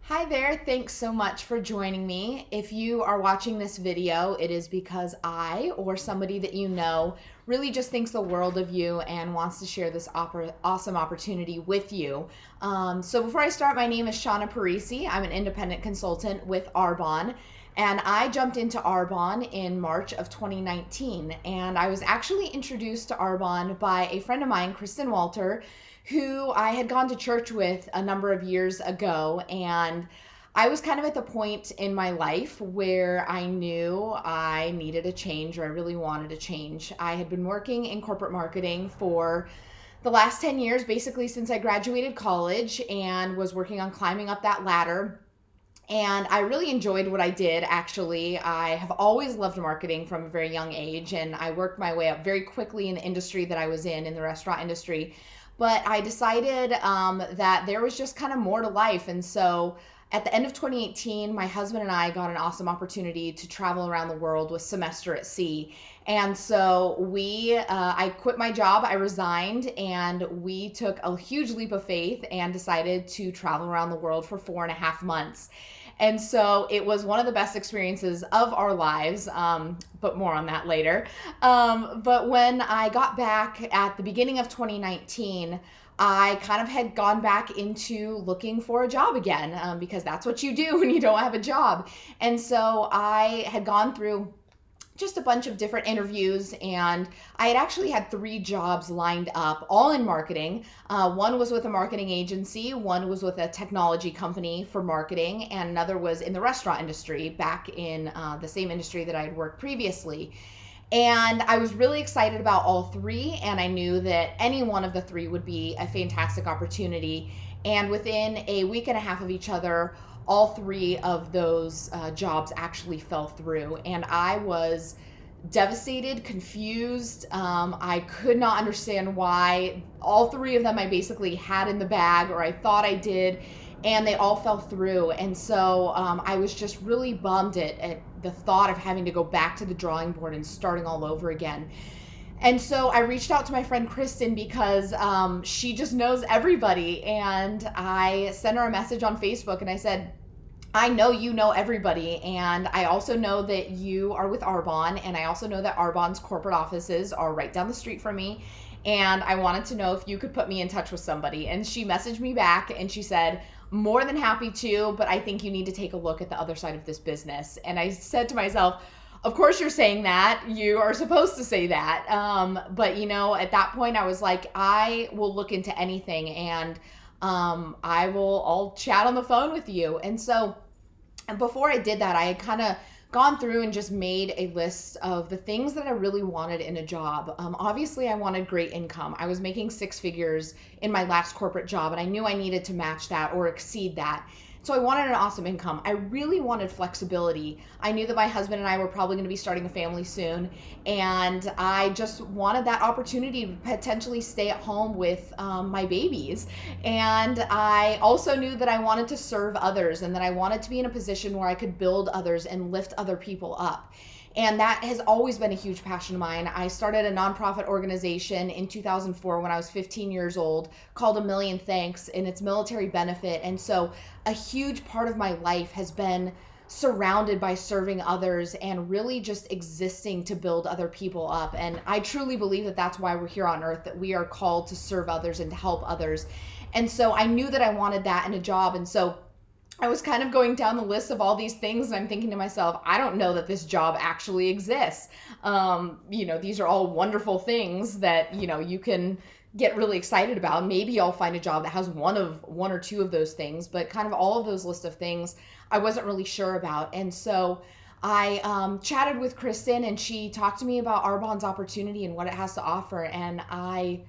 Hi there, thanks so much for joining me. If you are watching this video, it is because I or somebody that you know really just thinks the world of you and wants to share this awesome opportunity with you. So before I start, my name is shaunaparisi. I'm an independent consultant with Arbonne. And I jumped into Arbonne in March of 2019. And I was actually introduced to Arbonne by a friend of mine, Kristen Walter, who I had gone to church with a number of years ago. And I was kind of at the point in my life where I knew I needed a change, or I really wanted a change. I had been working in corporate marketing for the last 10 years, basically since I graduated college, and was working on climbing up that ladder. And I really enjoyed what I did, actually. I have always loved marketing from a very young age, and I worked my way up very quickly in the industry that I was in the restaurant industry. But I decided that there was just kind of more to life. And so at the end of 2018, my husband and I got an awesome opportunity to travel around the world with Semester at Sea. And so I quit my job, I resigned, and we took a huge leap of faith and decided to travel around the world for 4.5 months. And so it was one of the best experiences of our lives, but more on that later. But when I got back at the beginning of 2019, I kind of had gone back into looking for a job again, because that's what you do when you don't have a job. And so I had gone through just a bunch of different interviews, and I had actually had 3 jobs lined up, all in marketing. One was with a marketing agency, one was with a technology company for marketing, and another was in the restaurant industry, back in the same industry that I had worked previously. And I was really excited about all 3, and I knew that any one of the 3 would be a fantastic opportunity. And within a week and a half of each other, all 3 of those jobs actually fell through. And I was devastated, confused. I could not understand why. All 3 of them I basically had in the bag, or I thought I did, and they all fell through. And so I was just really bummed at the thought of having to go back to the drawing board and starting all over again. And so I reached out to my friend Kristen because she just knows everybody. And I sent her a message on Facebook and I said, I know you know everybody, and I also know that you are with Arbonne, and I also know that Arbonne's corporate offices are right down the street from me, and I wanted to know if you could put me in touch with somebody. And she messaged me back and she said, more than happy to, but I think you need to take a look at the other side of this business. And I said to myself, of course you're saying that. You are supposed to say that. But at that point I was like, I will look into anything, and I'll chat on the phone with you. And so before I did that, I had kind of gone through and just made a list of the things that I really wanted in a job. Obviously, I wanted great income. I was making 6 figures in my last corporate job, and I knew I needed to match that or exceed that. So I wanted an awesome income. I really wanted flexibility. I knew that my husband and I were probably going to be starting a family soon, and I just wanted that opportunity to potentially stay at home with my babies. And I also knew that I wanted to serve others, and that I wanted to be in a position where I could build others and lift other people up. And that has always been a huge passion of mine. I started a nonprofit organization in 2004 when I was 15 years old called A Million Thanks, and it's military benefit. And so a huge part of my life has been surrounded by serving others and really just existing to build other people up. And I truly believe that that's why we're here on earth, that we are called to serve others and to help others. And so I knew that I wanted that in a job. And so I was kind of going down the list of all these things, and I'm thinking to myself, I don't know that this job actually exists. These are all wonderful things that, you can get really excited about. Maybe I'll find a job that has one or two of those things, but kind of all of those list of things I wasn't really sure about. And so I chatted with Kristen, and she talked to me about Arbonne's opportunity and what it has to offer. And I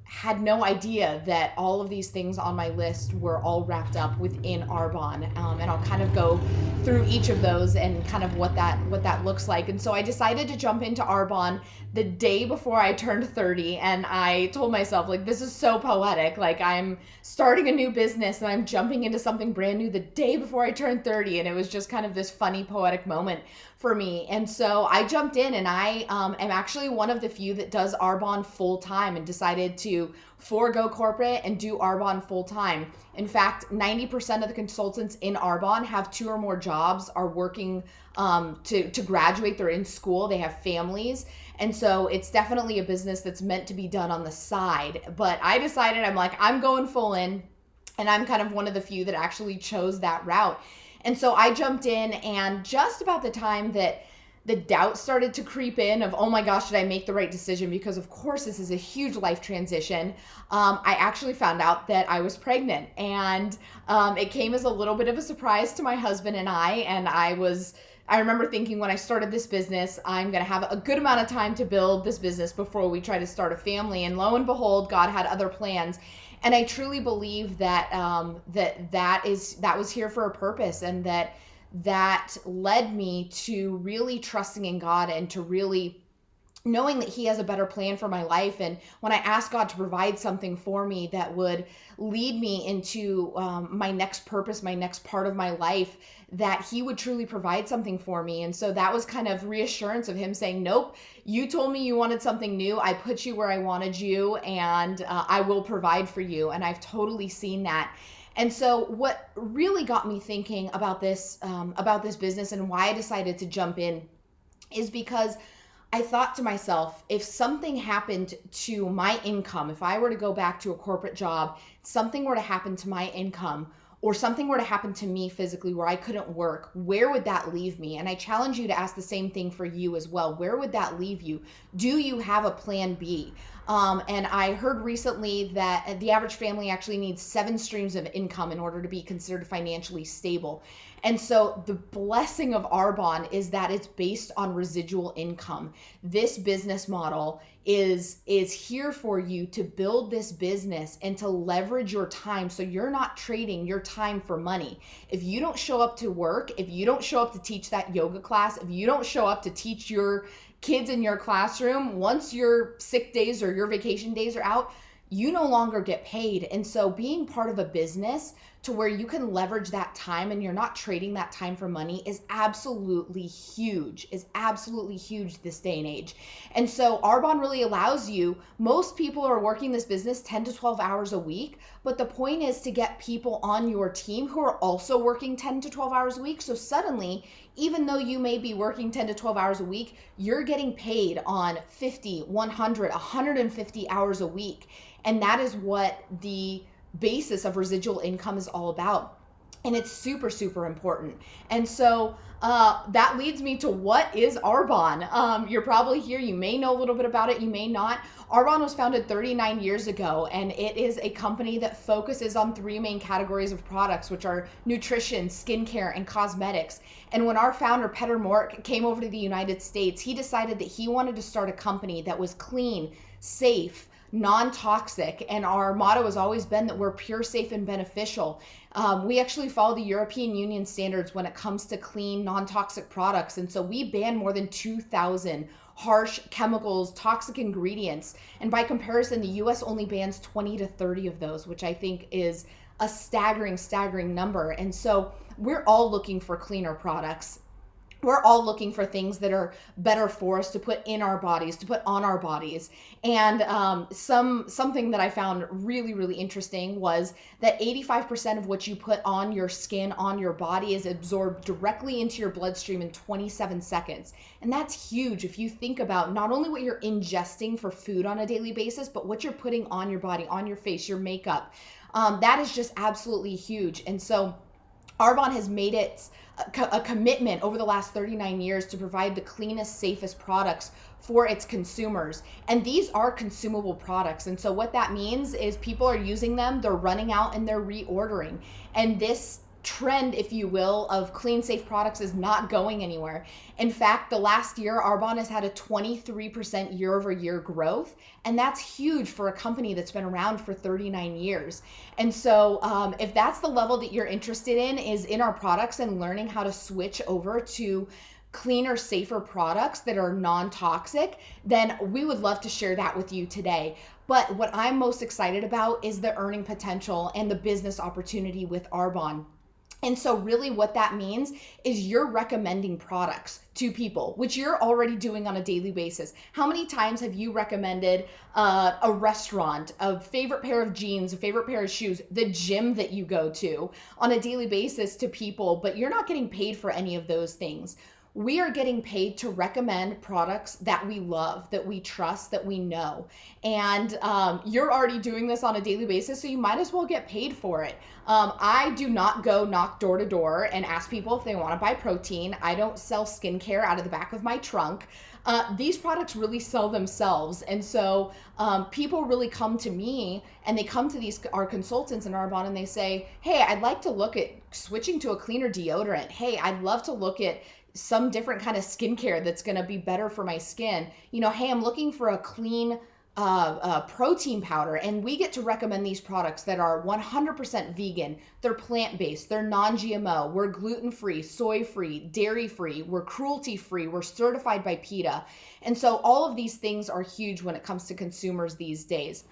had no idea that all of these things on my list were all wrapped up within Arbonne. And I'll kind of go through each of those and kind of what that looks like. And so I decided to jump into Arbonne the day before I turned 30. And I told myself, like, this is so poetic. Like, I'm starting a new business and I'm jumping into something brand new the day before I turned 30. And it was just kind of this funny, poetic moment for me. And so I jumped in, and I am actually one of the few that does Arbonne full time, and decided to to forego corporate and do Arbonne full time. In fact, 90% of the consultants in Arbonne have 2 or more jobs, are working to graduate. They're in school, they have families. And so it's definitely a business that's meant to be done on the side. But I decided, I'm going full in. And I'm kind of one of the few that actually chose that route. And so I jumped in, and just about the time that the doubt started to creep in of, oh my gosh, did I make the right decision? Because of course this is a huge life transition. I actually found out that I was pregnant, and it came as a little bit of a surprise to my husband and I. And I remember thinking, when I started this business, I'm going to have a good amount of time to build this business before we try to start a family. And lo and behold, God had other plans. And I truly believe that that was here for a purpose, and that led me to really trusting in God and to really knowing that he has a better plan for my life. And when I asked God to provide something for me that would lead me into my next purpose, my next part of my life, that he would truly provide something for me. And so that was kind of reassurance of him saying, nope, you told me you wanted something new. I put you where I wanted you, and I will provide for you. And I've totally seen that. And so what really got me thinking about this business and why I decided to jump in is because I thought to myself, if something happened to my income, if I were to go back to a corporate job, something were to happen to my income, or something were to happen to me physically where I couldn't work, where would that leave me? And I challenge you to ask the same thing for you as well. Where would that leave you? Do you have a plan B? And I heard recently that the average family actually needs 7 streams of income in order to be considered financially stable. And so the blessing of Arbonne is that it's based on residual income. This business model is here for you to build this business and to leverage your time, so you're not trading your time for money. If you don't show up to work, if you don't show up to teach that yoga class, if you don't show up to teach your kids in your classroom, once your sick days or your vacation days are out, you no longer get paid. And so being part of a business to where you can leverage that time and you're not trading that time for money is absolutely huge this day and age. And so Arbonne really allows you, most people are working this business 10 to 12 hours a week, but the point is to get people on your team who are also working 10 to 12 hours a week. So suddenly, even though you may be working 10 to 12 hours a week, you're getting paid on 50, 100, 150 hours a week. And that is what the basis of residual income is all about. And it's super, super important. And so that leads me to, what is Arbonne? You're probably here. You may know a little bit about it. You may not. Arbonne was founded 39 years ago, and it is a company that focuses on 3 main categories of products, which are nutrition, skincare, and cosmetics. And when our founder, Peter Mork, came over to the United States, he decided that he wanted to start a company that was clean, safe, non-toxic, and our motto has always been that we're pure, safe, and beneficial. We actually follow the European Union standards when it comes to clean, non-toxic products, and so we ban more than 2,000 harsh chemicals, toxic ingredients, and by comparison, the US only bans 20 to 30 of those, which I think is a staggering number. And so we're all looking for cleaner products. We're all looking for things that are better for us to put in our bodies, to put on our bodies. And something that I found really, really interesting was that 85% of what you put on your skin, on your body, is absorbed directly into your bloodstream in 27 seconds. And that's huge if you think about not only what you're ingesting for food on a daily basis, but what you're putting on your body, on your face, your makeup. That is just absolutely huge. And so Arbonne has made it a commitment over the last 39 years to provide the cleanest, safest products for its consumers. And these are consumable products. And so what that means is people are using them, they're running out, and they're reordering. And this trend, if you will, of clean, safe products is not going anywhere. In fact, the last year, Arbonne has had a 23% year-over-year growth, and that's huge for a company that's been around for 39 years. And so if that's the level that you're interested in, is in our products and learning how to switch over to cleaner, safer products that are non-toxic, then we would love to share that with you today. But what I'm most excited about is the earning potential and the business opportunity with Arbonne. And so really what that means is you're recommending products to people, which you're already doing on a daily basis. How many times have you recommended a restaurant, a favorite pair of jeans, a favorite pair of shoes, the gym that you go to on a daily basis to people, but you're not getting paid for any of those things? We are getting paid to recommend products that we love, that we trust, that we know. And you're already doing this on a daily basis, so you might as well get paid for it. I do not go knock door to door and ask people if they want to buy protein. I don't sell skincare out of the back of my trunk. These products really sell themselves. And so people really come to me, and they come to our consultants in Arbonne, and they say, hey, I'd like to look at switching to a cleaner deodorant. Hey, I'd love to look at some different kind of skincare that's going to be better for my skin. Hey, I'm looking for a clean protein powder, and we get to recommend these products that are 100% vegan. They're plant-based, they're non-GMO, we're gluten-free, soy-free, dairy-free, we're cruelty-free, we're certified by PETA. And so all of these things are huge when it comes to consumers these days.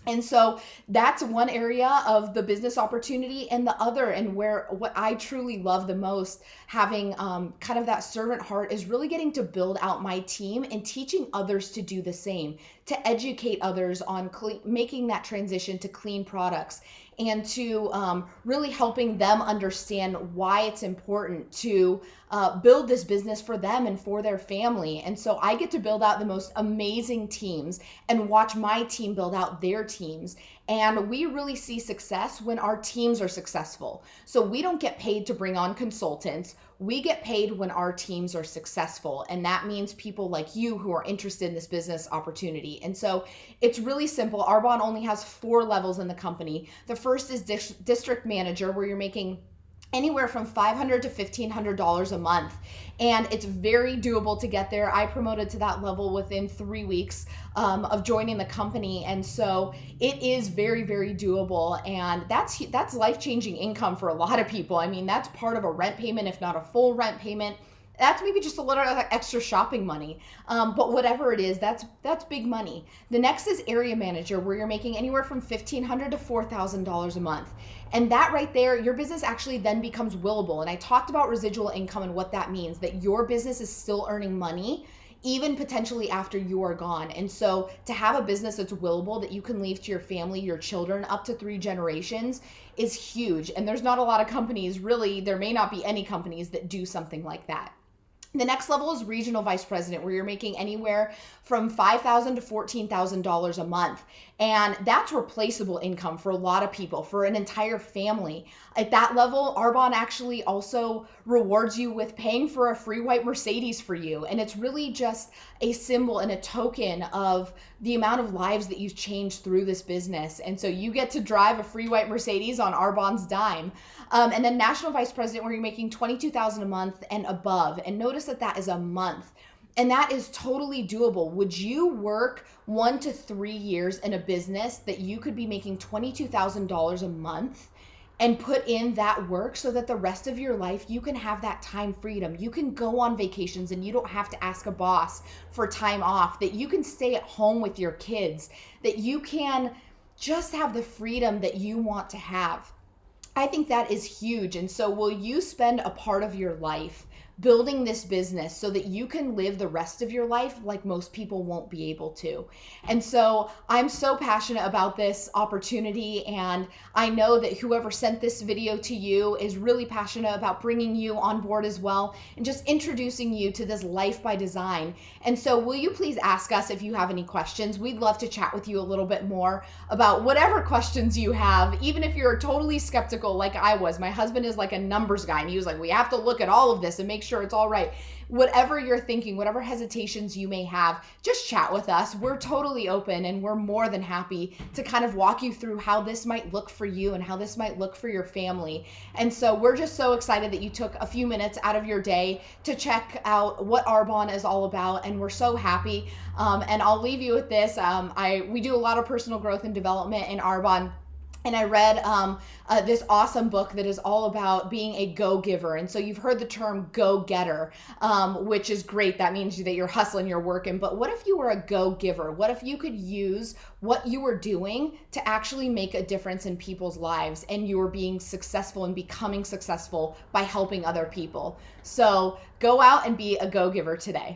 And so that's one area of the business opportunity. And the other, and what I truly love the most, having kind of that servant heart, is really getting to build out my team and teaching others to do the same, to educate others on making that transition to clean products, and to really helping them understand why it's important to build this business for them and for their family. And so I get to build out the most amazing teams and watch my team build out their teams. And we really see success when our teams are successful. So we don't get paid to bring on consultants. We get paid when our teams are successful. And that means people like you who are interested in this business opportunity. And so it's really simple. Arbonne only has 4 levels in the company. The first is district manager, where you're making anywhere from $500 to $1,500 a month. And it's very doable to get there. I promoted to that level within 3 weeks of joining the company. And so it is very, very doable. And that's life-changing income for a lot of people. I mean, that's part of a rent payment, if not a full rent payment. That's maybe just a little extra shopping money. But whatever it is, that's big money. The next is area manager, where you're making anywhere from $1,500 to $4,000 a month. And that right there, your business actually then becomes willable. And I talked about residual income and what that means, that your business is still earning money, even potentially after you are gone. And so to have a business that's willable, that you can leave to your family, your children, up to 3 generations, is huge. And there's not a lot of companies, really, there may not be any companies that do something like that. The next level is regional vice president, where you're making anywhere from $5,000 to $14,000 a month. And that's replaceable income for a lot of people, for an entire family. At that level, Arbonne actually also rewards you with paying for a free white Mercedes for you. And it's really just a symbol and a token of the amount of lives that you've changed through this business. And so you get to drive a free white Mercedes on Arbonne's dime. And then national vice president, where you're making $22,000 a month and above. And notice that is a month. And that is totally doable. Would you work 1 to 3 years in a business that you could be making $22,000 a month and put in that work, so that the rest of your life you can have that time freedom? You can go on vacations and you don't have to ask a boss for time off, that you can stay at home with your kids, that you can just have the freedom that you want to have. I think that is huge. And so will you spend a part of your life building this business so that you can live the rest of your life like most people won't be able to? And so I'm so passionate about this opportunity, and I know that whoever sent this video to you is really passionate about bringing you on board as well, and just introducing you to this life by design. And so will you please ask us if you have any questions? We'd love to chat with you a little bit more about whatever questions you have, even if you're totally skeptical like I was. My husband is like a numbers guy, and he was like, we have to look at all of this and make sure it's all right. Whatever you're thinking, whatever hesitations you may have, just chat with us. We're totally open, and we're more than happy to kind of walk you through how this might look for you and how this might look for your family. And so we're just so excited that you took a few minutes out of your day to check out what Arbonne is all about, and we're so happy. And I'll leave you with this. We do a lot of personal growth and development in Arbonne. and I read this awesome book that is all about being a go-giver. And so you've heard the term go-getter, which is great. That means that you're hustling, you're working. But what if you were a go-giver? What if you could use what you were doing to actually make a difference in people's lives, and you were being successful and becoming successful by helping other people? So go out and be a go-giver today.